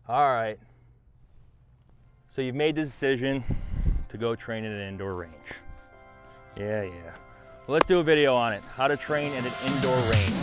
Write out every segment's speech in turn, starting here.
All right. So you've made the decision to go train at an indoor range. Yeah. Well, let's do a video on it. How to train at an indoor range.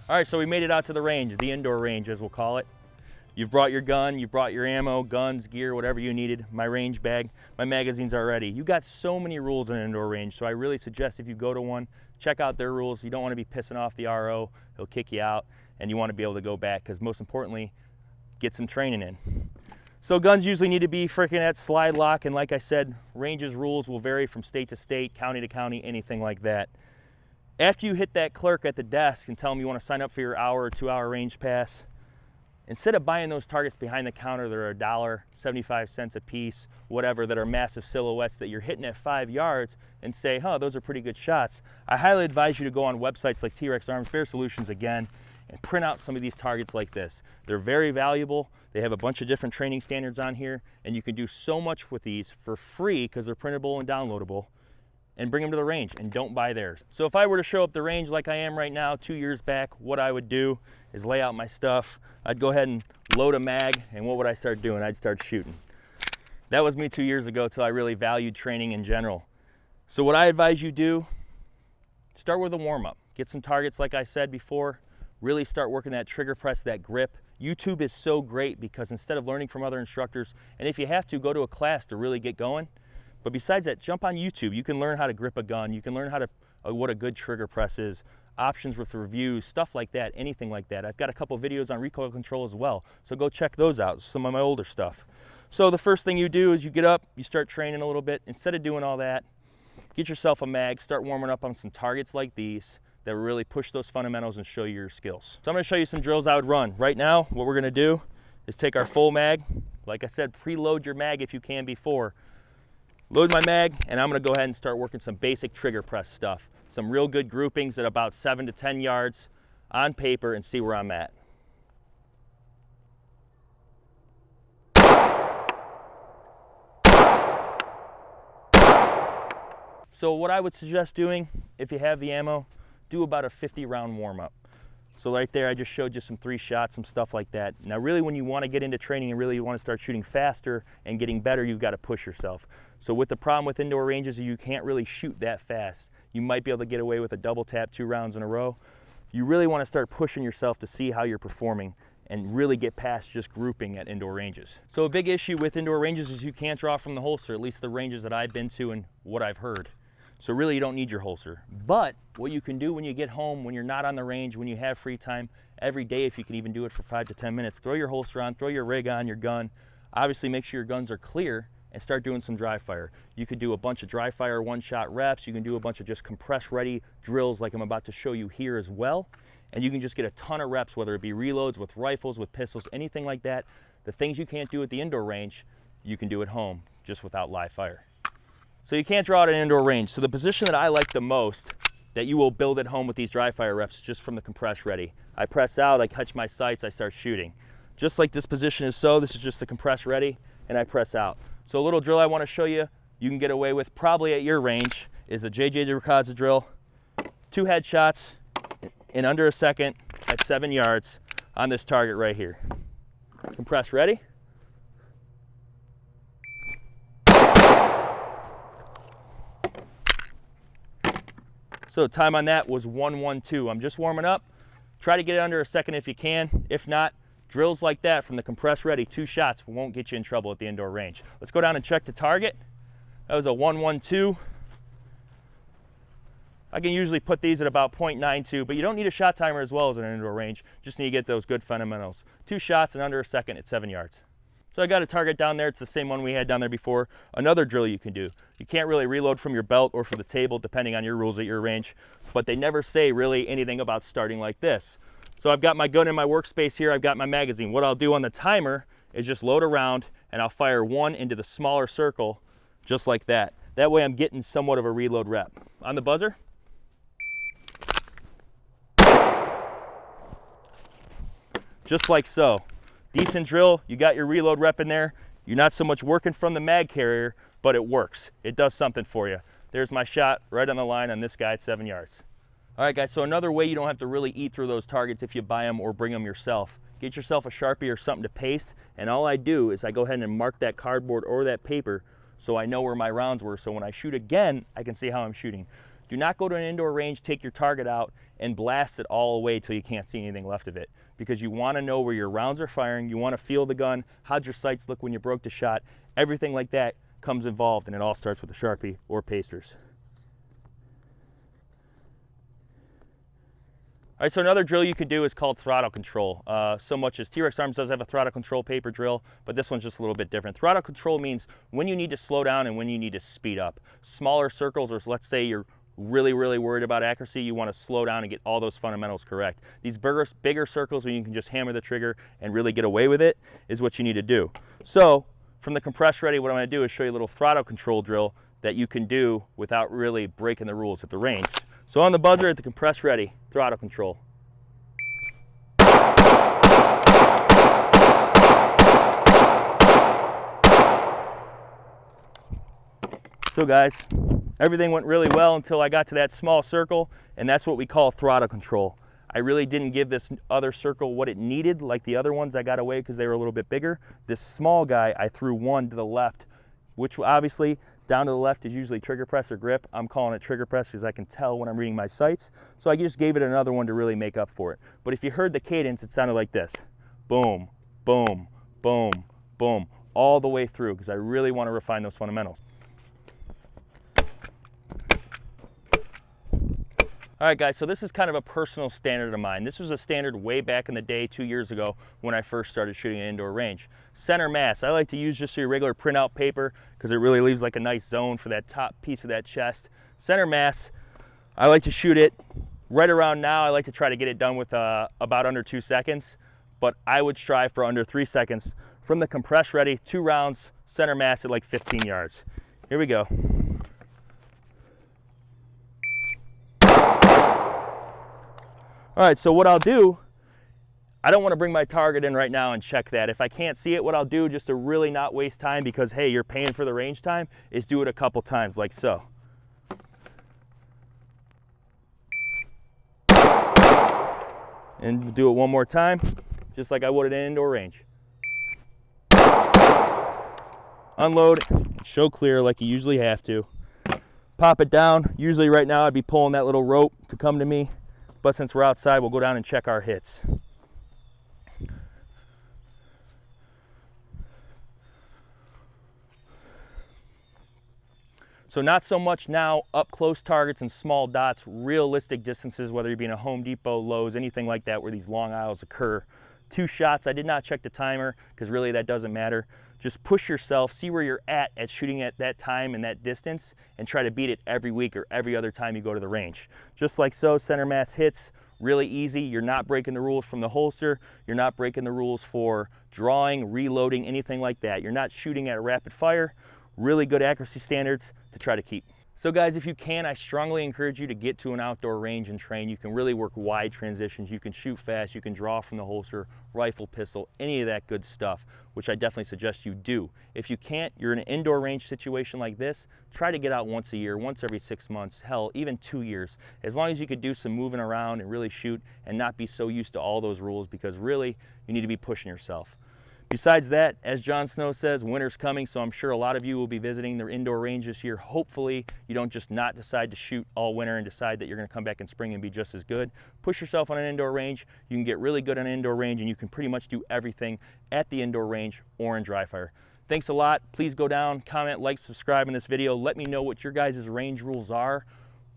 All right, so we made it out to the range, the indoor range as we'll call it. You've brought your gun, you've brought your ammo, guns, gear, whatever you needed, my range bag, my magazines are ready. You got so many rules in an indoor range, so I really suggest if you go to one, check out their rules. You don't want to be pissing off the RO, he'll kick you out, and you want to be able to go back because most importantly, get some training in. So guns usually need to be freaking at slide lock, and like I said, ranges rules will vary from state to state, county to county, anything like that. After you hit that clerk at the desk and tell them you want to sign up for your hour or 2 hour range pass, instead of buying those targets behind the counter that are $1.75 a piece, whatever, that are massive silhouettes that you're hitting at 5 yards and say, huh, those are pretty good shots, I highly advise you to go on websites like T-Rex Arms, Bear Solutions again, and print out some of these targets like this. They're very valuable. They have a bunch of different training standards on here, and you can do so much with these for free because they're printable and downloadable, and bring them to the range and don't buy theirs. So if I were to show up the range like I am right now 2 years back, what I would do is lay out my stuff. I'd go ahead and load a mag, and what would I start doing? I'd start shooting. That was me 2 years ago till I really valued training in general. So what I advise you do, start with a warm-up. Get some targets like I said before, really start working that trigger press, that grip. YouTube is so great because instead of learning from other instructors, and if you have to, go to a class to really get going, but besides that, jump on YouTube. You can learn how to grip a gun. You can learn how to what a good trigger press is, options with reviews, stuff like that, anything like that. I've got a couple videos on recoil control as well, so go check those out, some of my older stuff. So the first thing you do is you get up, you start training a little bit. Instead of doing all that, get yourself a mag, start warming up on some targets like these that will really push those fundamentals and show you your skills. So I'm gonna show you some drills I would run. Right now, what we're gonna do is take our full mag. Like I said, preload your mag if you can before. Load my mag, and I'm gonna go ahead and start working some basic trigger press stuff. Some real good groupings at about 7 to 10 yards on paper and see where I'm at. So what I would suggest doing, if you have the ammo, do about a 50 round warm up. So right there, I just showed you some 3 shots, some stuff like that. Now really when you wanna get into training and really you wanna start shooting faster and getting better, you've gotta push yourself. So with the problem with indoor ranges, you can't really shoot that fast. You might be able to get away with a double tap 2 rounds in a row. You really wanna start pushing yourself to see how you're performing and really get past just grouping at indoor ranges. So a big issue with indoor ranges is you can't draw from the holster, at least the ranges that I've been to and what I've heard. So really you don't need your holster. But what you can do when you get home, when you're not on the range, when you have free time, every day if you can even do it for 5 to 10 minutes, throw your holster on, throw your rig on, your gun. Obviously make sure your guns are clear and start doing some dry fire. You could do a bunch of dry fire one-shot reps. You can do a bunch of just compress ready drills like I'm about to show you here as well. And you can just get a ton of reps, whether it be reloads with rifles, with pistols, anything like that. The things you can't do at the indoor range, you can do at home just without live fire. So you can't draw at an indoor range. So the position that I like the most that you will build at home with these dry fire reps just from the compress ready. I press out, I catch my sights, I start shooting. Just like this position is so, this is just the compress ready, and I press out. So a little drill I want to show you, you can get away with probably at your range, is the JJ DeRicazza drill. 2 headshots in under a second at 7 yards on this target right here. Compress ready. So time on that was 1:12. I'm just warming up. Try to get it under a second if you can. If not, drills like that from the compress ready, 2 shots won't get you in trouble at the indoor range. Let's go down and check the target. That was a 1:12. I can usually put these at about 0.92, but you don't need a shot timer as well as an indoor range. Just need to get those good fundamentals. 2 shots in under a second at 7 yards. So I got a target down there. It's the same one we had down there before. Another drill you can do. You can't really reload from your belt or from the table, depending on your rules at your range, but they never say really anything about starting like this. So I've got my gun in my workspace here. I've got my magazine. What I'll do on the timer is just load around and I'll fire one into the smaller circle just like that. That way I'm getting somewhat of a reload rep. On the buzzer, just like so. Decent drill, you got your reload rep in there. You're not so much working from the mag carrier, but it works. It does something for you. There's my shot right on the line on this guy at 7 yards. All right guys, so another way you don't have to really eat through those targets if you buy them or bring them yourself. Get yourself a Sharpie or something to paste, and all I do is I go ahead and mark that cardboard or that paper so I know where my rounds were, so when I shoot again, I can see how I'm shooting. Do not go to an indoor range, take your target out, and blast it all away till you can't see anything left of it, because you want to know where your rounds are firing, you want to feel the gun, how'd your sights look when you broke the shot, everything like that comes involved, and it all starts with a Sharpie or pasters. All right, so another drill you could do is called throttle control. So much as T-Rex Arms does have a throttle control paper drill, but this one's just a little bit different. Throttle control means when you need to slow down and when you need to speed up. Smaller circles, or let's say you're really worried about accuracy, you want to slow down and get all those fundamentals correct. These bigger circles where you can just hammer the trigger and really get away with it is what you need to do. So from the compress ready, what I'm going to do is show you a little throttle control drill that you can do without really breaking the rules at the range. So on the buzzer at the compress ready, throttle control. So guys, everything went really well until I got to that small circle, and that's what we call throttle control. I really didn't give this other circle what it needed, like the other ones I got away because they were a little bit bigger. This small guy, I threw one to the left, which obviously down to the left is usually trigger press or grip. I'm calling it trigger press because I can tell when I'm reading my sights. So I just gave it another one to really make up for it. But if you heard the cadence, it sounded like this. Boom, boom, boom, boom, all the way through, because I really want to refine those fundamentals. All right guys, so this is kind of a personal standard of mine. This was a standard way back in the day 2 years ago when I first started shooting an indoor range. Center mass, I like to use just your regular printout paper because it really leaves like a nice zone for that top piece of that chest. Center mass, I like to shoot it right around now. I like to try to get it done with about under 2 seconds, but I would strive for under 3 seconds. From the compress ready, 2 rounds, center mass at like 15 yards. Here we go. All right, so what I'll do, I don't want to bring my target in right now and check that. If I can't see it, what I'll do, just to really not waste time, because hey, you're paying for the range time, is do it a couple times like so. And do it one more time, just like I would at an indoor range. Unload, show clear like you usually have to. Pop it down. Usually right now I'd be pulling that little rope to come to me. But since we're outside, we'll go down and check our hits. So not so much now up close targets and small dots, realistic distances, whether you be in a Home Depot, Lowe's, anything like that where these long aisles occur. 2 shots, I did not check the timer because really that doesn't matter. Just push yourself, see where you're at shooting at that time and that distance, and try to beat it every week or every other time you go to the range. Just like so, center mass hits, really easy. You're not breaking the rules from the holster. You're not breaking the rules for drawing, reloading, anything like that. You're not shooting at a rapid fire. Really good accuracy standards to try to keep. So guys, if you can, I strongly encourage you to get to an outdoor range and train. You can really work wide transitions. You can shoot fast. You can draw from the holster, rifle, pistol, any of that good stuff, which I definitely suggest you do. If you can't, you're in an indoor range situation like this, try to get out once a year, once every 6 months, hell, even 2 years. As long as you could do some moving around and really shoot and not be so used to all those rules, because really, you need to be pushing yourself. Besides that, as Jon Snow says, winter's coming, so I'm sure a lot of you will be visiting their indoor range this year. Hopefully, you don't just not decide to shoot all winter and decide that you're going to come back in spring and be just as good. Push yourself on an indoor range. You can get really good on an indoor range, and you can pretty much do everything at the indoor range or in dry fire. Thanks a lot. Please go down, comment, like, subscribe in this video. Let me know what your guys' range rules are,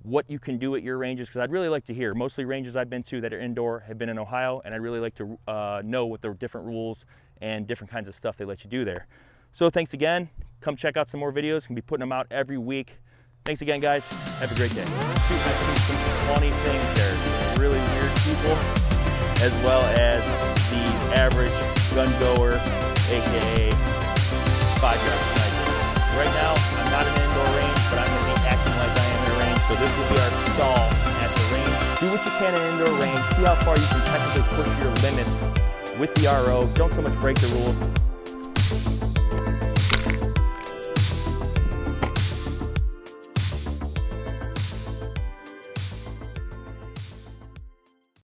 what you can do at your ranges, because I'd really like to hear. Mostly ranges I've been to that are indoor have been in Ohio, and I'd really like to know what the different rules and different kinds of stuff they let you do there. So thanks again. Come check out some more videos. We're gonna be putting them out every week. Thanks again, guys. Have a great day. Shoot, I've seen some funny things there. Some really weird people, as well as the average gun goer, aka 5-yard sniper. Right now, I'm not in an indoor range, but I'm gonna be acting like I am in a range. So this will be our stall at the range. Do what you can in an indoor range. See how far you can technically push your limits with the RO. Don't so much break the rules.